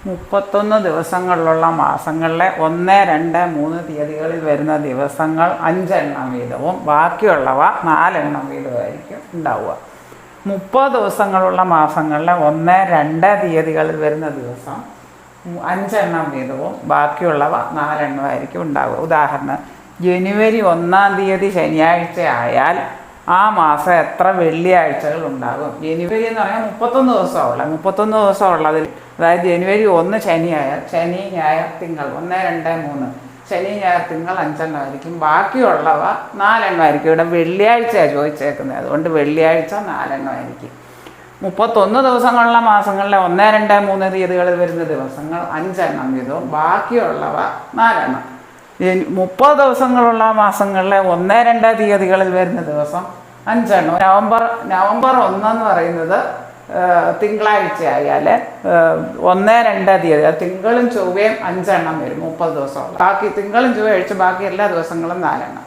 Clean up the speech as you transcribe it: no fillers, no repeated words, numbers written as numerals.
31 ദിവസങ്ങളിലുള്ള മാസങ്ങളിലെ 1, 2, 3 തീയതികളിൽ വരുന്ന ദിവസങ്ങൾ 5 എണ്ണം വീതവും ബാക്കിയുള്ളവ 4 എണ്ണം വീതമായിരിക്കും ഉണ്ടാവുക. 30 ദിവസങ്ങളുള്ള മാസങ്ങളിലെ 1, 2 തീയതികളിൽ വരുന്ന ദിവസം 5 എണ്ണം വീതവും ബാക്കിയുള്ളവ 4 എണ്ണമായിരിക്കും ഉണ്ടാവുക. ഉദാഹരണം, ജനുവരി 1-ാം തീയതി ശനിയാഴ്ച ആയാൽ ആ മാസം എത്ര വെള്ളിയാഴ്ചകൾ ഉണ്ടാകും? ജനുവരി എന്ന് പറഞ്ഞാൽ 31 ദിവസമുള്ള 31 ദിവസമുള്ളതിൽ, അതായത് ജനുവരി 1 ശനിയായാൽ ശനി, ഞായർ, തിങ്കൾ 1, 2, 3 ശനി, ഞായർ, തിങ്കൾ 5 എണ്ണമായിരിക്കും. ബാക്കിയുള്ളവ 4 എണ്ണമായിരിക്കും. ഇവിടെ വെള്ളിയാഴ്ചയാണ് ചോദിച്ചേക്കുന്നത്, അതുകൊണ്ട് വെള്ളിയാഴ്ച 4 എണ്ണമായിരിക്കും. 31 ദിവസങ്ങളുള്ള മാസങ്ങളിലെ 1, 2, 3 തീയതികളിൽ വരുന്ന ദിവസങ്ങൾ 5 എണ്ണം വീതവും ബാക്കിയുള്ളവ 4 എണ്ണം. 30 ദിവസങ്ങളുള്ള മാസങ്ങളിലെ 1, 2 തീയതികളിൽ വരുന്ന ദിവസം 5 എണ്ണം. നവംബർ 1 എന്ന് പറയുന്നത് തിങ്കളാഴ്ച ആയാൽ 1, 2 തീയതി, തിങ്കളും ചൊവ്വയും 5 എണ്ണം വരും. 30 ദിവസമുള്ള ബാക്കി തിങ്കളും ചൊവ്വ ഒഴിച്ച് ബാക്കി എല്ലാ ദിവസങ്ങളും 4 എണ്ണം.